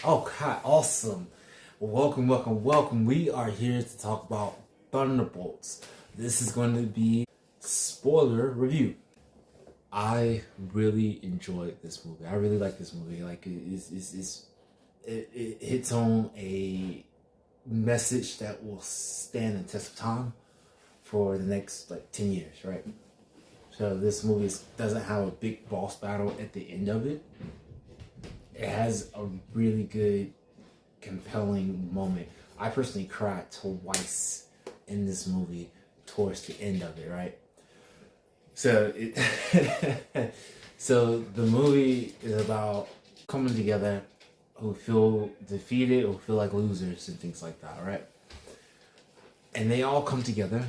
Okay, awesome. Welcome. We are here to talk about Thunderbolts. This is going to be spoiler review. I really enjoyed this movie. I really like this movie. Like it hits on a message that will stand the test of time for the next like 10 years, right? So this movie doesn't have a big boss battle at the end of it. It has a really good compelling moment. I personally cried twice in this movie towards the end of it, right? So so the movie is about coming together who feel defeated or feel like losers and things like that, right? And they all come together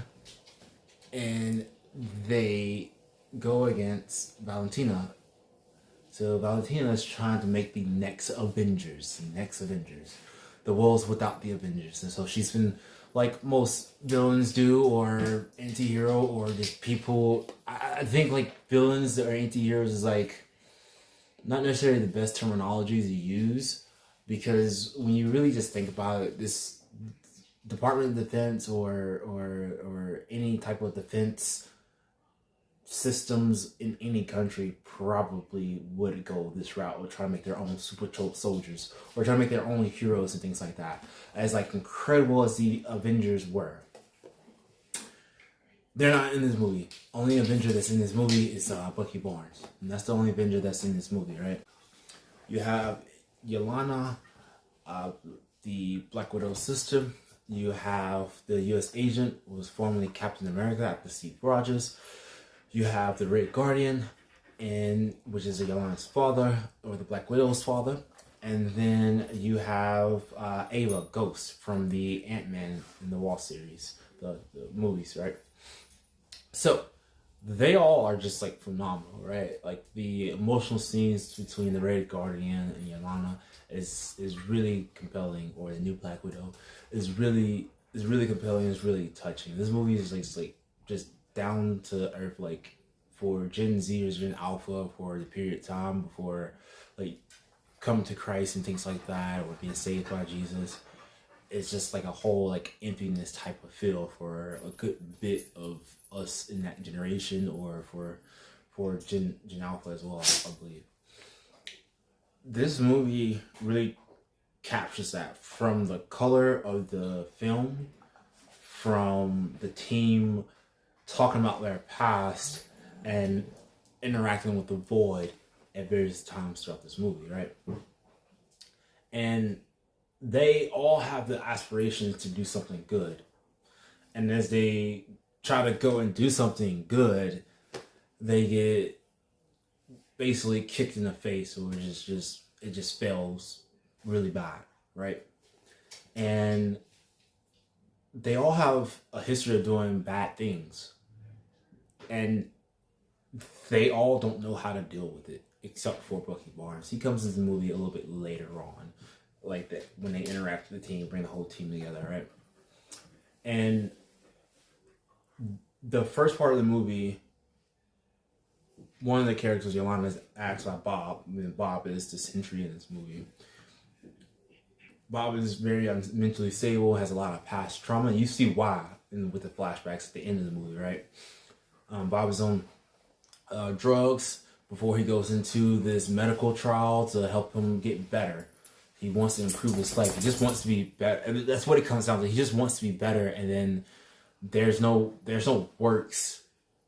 and they go against Valentina. So Valentina is trying to make the next Avengers. The world's without the Avengers. And so she's been, like most villains do, or anti-hero, or just people. I think like villains or anti-heroes is like not necessarily the best terminology to use, because when you really just think about it, this Department of Defense or any type of defense systems in any country probably would go this route, or try to make their own super soldiers, or try to make their own heroes and things like that. As like incredible as the Avengers were, they're not in this movie. Only Avenger that's in this movie is Bucky Barnes, and that's the only Avenger that's in this movie, right? You have Yelena, the Black Widow's sister. You have the U.S. agent, who was formerly Captain America after Steve Rogers. You have the Red Guardian, which is Yelena's father, or the Black Widow's father. And then you have Ava, Ghost, from the Ant-Man and the Wasp series, the movies, right? So they all are just like phenomenal, right? Like the emotional scenes between the Red Guardian and Yelena is really compelling, or the new Black Widow is really compelling. It's really touching. This movie is like just down to earth, like for Gen Z or Gen Alpha, for the period of time before like coming to Christ and things like that, or being saved by Jesus. It's just like a whole like emptiness type of feel for a good bit of us in that generation, or for Gen Alpha as well, I believe. This movie really captures that, from the color of the film, from the team talking about their past and interacting with the void at various times throughout this movie, right? And they all have the aspirations to do something good. And as they try to go and do something good, they get basically kicked in the face, or it just fails really bad, right? And they all have a history of doing bad things, and they all don't know how to deal with it, except for Bucky Barnes. He comes into the movie a little bit later on, like that, when they interact with the team, bring the whole team together, right? And the first part of the movie, one of the characters, Yolanda, is asked by Bob. I mean, Bob is the sentry in this movie. Bob is very mentally stable, has a lot of past trauma. You see why with the flashbacks at the end of the movie, right? Bob is on drugs before he goes into this medical trial to help him get better. He wants to improve his life. He just wants to be better. And that's what it comes down to. He just wants to be better, and then there's no works.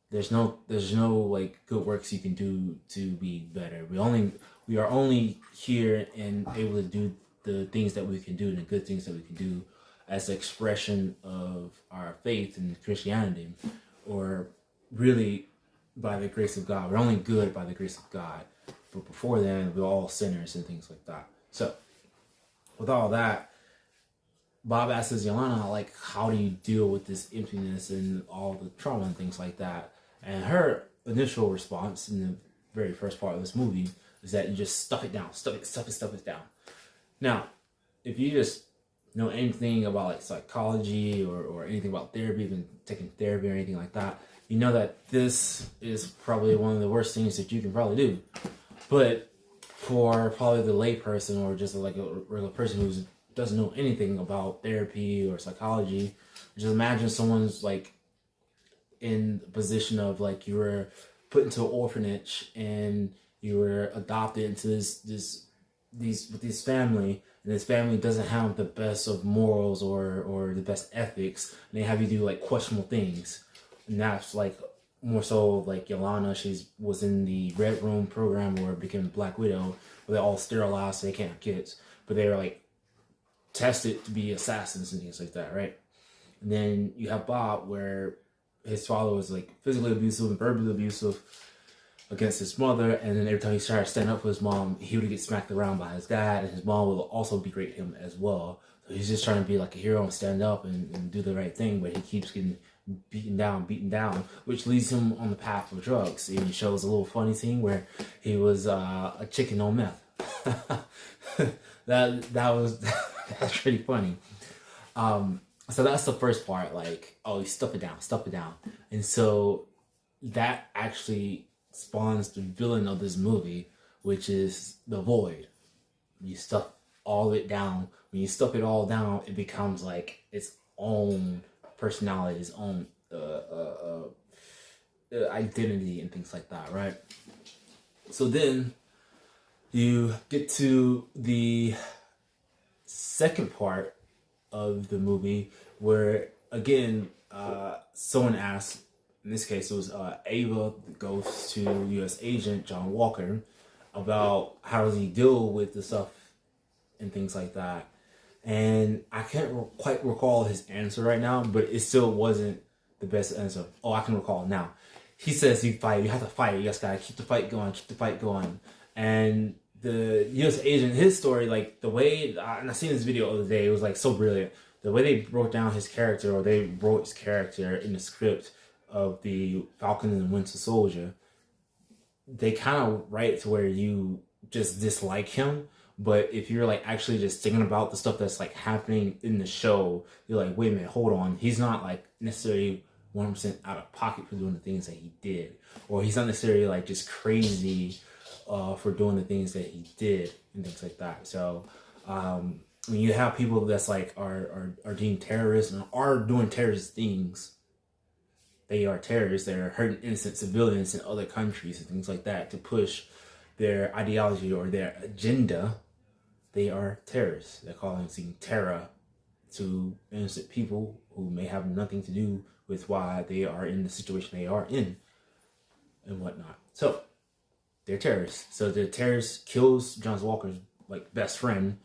There's no like good works you can do to be better. We are only here and able to do the things that we can do, and the good things that we can do, as an expression of our faith in Christianity, or really by the grace of God. We're only good by the grace of God. But before then, we're all sinners and things like that. So with all that, Bob asks Yelena, like, how do you deal with this emptiness and all the trauma and things like that? And her initial response in the very first part of this movie is that you just stuff it down. Stuff it down. Now, if you just know anything about like psychology or anything about therapy, even taking therapy or anything like that, you know that this is probably one of the worst things that you can probably do. But for probably the lay person or just like a regular person who doesn't know anything about therapy or psychology, just imagine someone's like in the position of like you were put into an orphanage and you were adopted into this family, and this family doesn't have the best of morals or the best ethics, and they have you do like questionable things. And that's like more so like Yelena. Was in the Red Room program where it became Black Widow, where they're all sterilized so they can't have kids, but they were like tested to be assassins and things like that, right? And then you have Bob, where his father was like physically abusive and verbally abusive against his mother, and then every time he tried to stand up for his mom, he would get smacked around by his dad, and his mom would also berate him as well. So he's just trying to be like a hero and stand up and do the right thing, but he keeps getting beaten down, which leads him on the path of drugs. And he shows a little funny scene where he was a chicken on meth. that was that's pretty funny. So that's the first part, like, oh, you stuff it down. And so that actually spawns the villain of this movie, which is the Void. You stuff all of it down. When you stuff it all down, it becomes like its own personality, its own identity and things like that, right? So then you get to the second part of the movie where, again, someone asks, in this case it was Ava goes to U.S. agent John Walker about how does he deal with the stuff and things like that. And I can't quite recall his answer right now, but it still wasn't the best answer. Oh, I can recall now. He says you have to fight. You just gotta keep the fight going. And the U.S. agent, his story, like the way, and I seen this video the other day, it was like so brilliant. The way they broke down his character, or they wrote his character in the script of the Falcon and the Winter Soldier, they kind of write it to where you just dislike him. But if you're like actually just thinking about the stuff that's like happening in the show, you're like, wait a minute, hold on. He's not like necessarily 100% out of pocket for doing the things that he did, or he's not necessarily like just crazy for doing the things that he did and things like that. So when you have people that's like are deemed terrorists and are doing terrorist things, they are terrorists. They're hurting innocent civilians in other countries and things like that to push their ideology or their agenda. They are terrorists. They're causing terror to innocent people who may have nothing to do with why they are in the situation they are in and whatnot. So they're terrorists. So the terrorist kills John Walker's like best friend,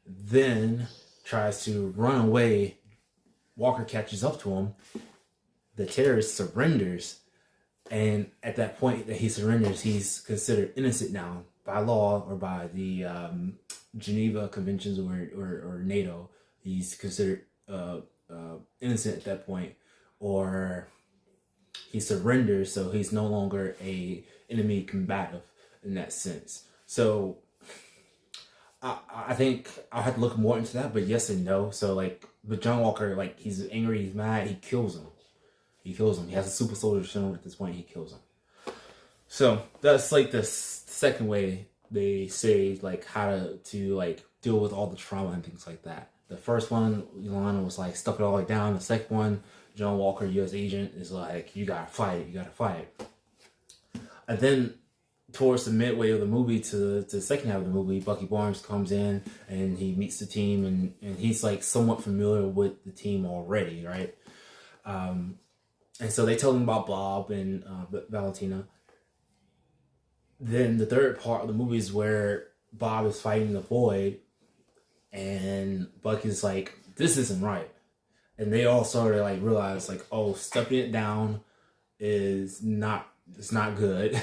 then tries to run away. Walker catches up to him. The terrorist surrenders, and at that point that he surrenders, he's considered innocent now by law or by the Geneva Conventions or NATO. He's considered innocent at that point, or he surrenders, so he's no longer a enemy combative in that sense. So I think I'll have to look more into that, but yes and no. So like, but John Walker, like, he's angry, he's mad, he kills him. He has a super soldier syndrome at this point. He kills him. So that's like the second way they say like how to like deal with all the trauma and things like that. The first one, Yelena was like stuff it all down. The second one, John Walker, U.S. agent, is like, you gotta fight. And then towards the midway of the movie to the second half of the movie, Bucky Barnes comes in and he meets the team, and he's like somewhat familiar with the team already, right? And so they tell him about Bob and Valentina. Then the third part of the movie is where Bob is fighting the Void, and Bucky's like, this isn't right. And they all sort of like realize like, oh, stuffing it down is not, it's not good.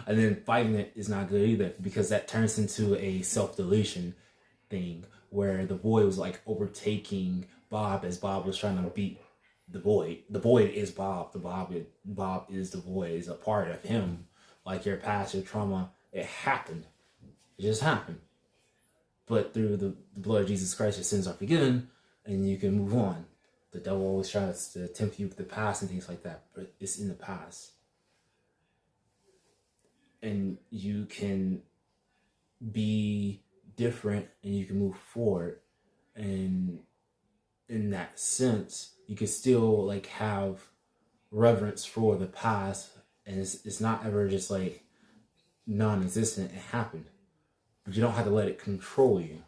And then fighting it is not good either, because that turns into a self-deletion thing where the Void was like overtaking Bob as Bob was trying to beat the Void. The Void is Bob. Bob is the Void. Is a part of him. Like your past, your trauma, it happened. It just happened. But through the blood of Jesus Christ, your sins are forgiven, and you can move on. The devil always tries to tempt you with the past and things like that, but it's in the past. And you can be different and you can move forward. And in that sense, you can still like have reverence for the past, and it's not ever just like non-existent. It happened, but you don't have to let it control you.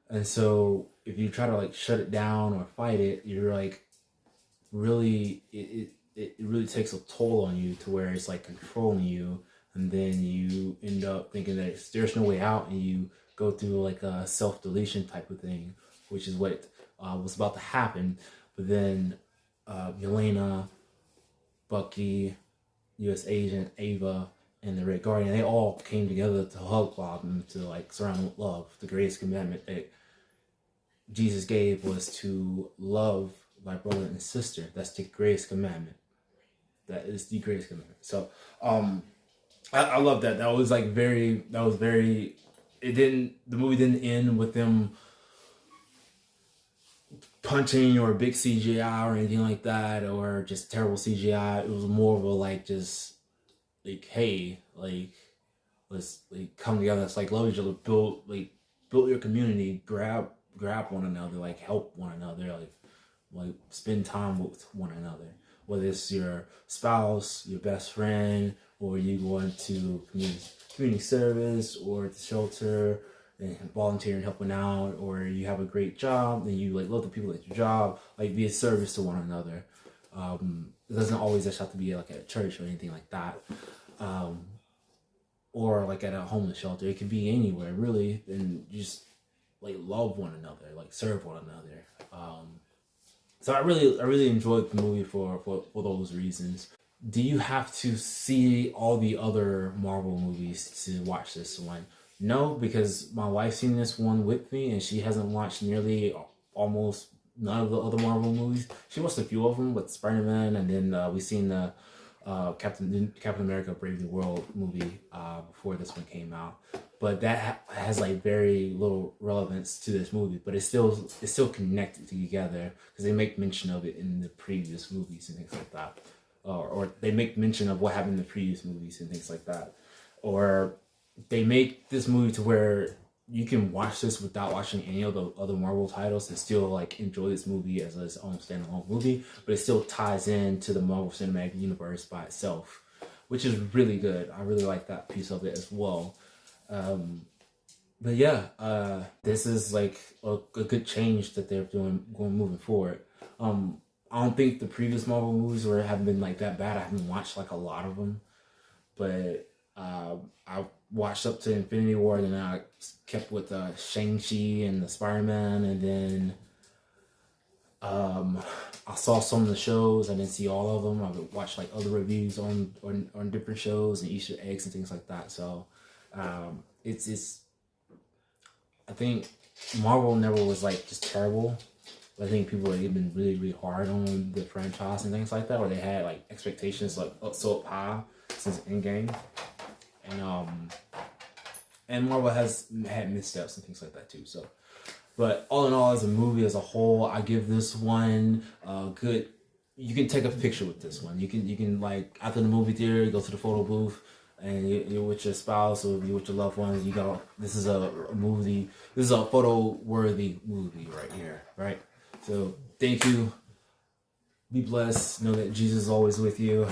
And so if you try to like shut it down or fight it, you're like really it really takes a toll on you to where it's like controlling you, and then you end up thinking that there's no way out, and you go through like a self-deletion type of thing, which is what was about to happen. But then Yelena, Bucky, U.S. Agent, Ava, and the Red Guardian, they all came together to hug Bob and to like surround him with love. The greatest commandment that Jesus gave was to love my brother and sister. That's the greatest commandment. That is the greatest commandment. So I love that. That was very, the movie didn't end with them punching or big CGI or anything like that, or just terrible CGI. It was more of a like, just like, hey, like, let's like come together. Let's like love each other, build your community, grab one another, like help one another, like spend time with one another. Whether it's your spouse, your best friend, or you going to community service or the shelter and volunteering, helping out, or you have a great job and you like love the people at your job, like be a service to one another. It doesn't always just have to be like at a church or anything like that, or like at a homeless shelter. It could be anywhere really, and just like love one another, like serve one another. So I really enjoyed the movie for those reasons. Do you have to see all the other Marvel movies to watch this one? No, because my wife's seen this one with me, and she hasn't watched nearly almost none of the other Marvel movies. She watched a few of them, with Spider-Man, and then we've seen the Captain America Brave New World movie before this one came out. But that has like very little relevance to this movie, but it's still connected together because they make mention of it in the previous movies and things like that, or they make mention of what happened in the previous movies and things like that, or they make this movie to where you can watch this without watching any of the other Marvel titles and still like enjoy this movie as its own standalone movie, but it still ties into the Marvel Cinematic Universe by itself, which is really good. I really like that piece of it as well. But yeah, this is like a good change that they're moving forward. I don't think the previous Marvel movies have been like that bad. I haven't watched like a lot of them, but I watched up to Infinity War, and then I kept with Shang-Chi and the Spider-Man, and then I saw some of the shows. I didn't see all of them. I watched like other reviews on different shows and Easter eggs and things like that. So it's I think Marvel never was like just terrible. I think people have been really hard on the franchise and things like that, or they had like expectations like so high since Endgame, and Marvel has had missteps and things like that too. So, but all in all, as a movie as a whole, I give this one a good. You can take a picture with this one. You can like after the movie theater, go to the photo booth, and you're with your spouse or you're with your loved ones. You go, this is a movie. This is a photo worthy movie right here, right? So thank you. Be blessed. Know that Jesus is always with you.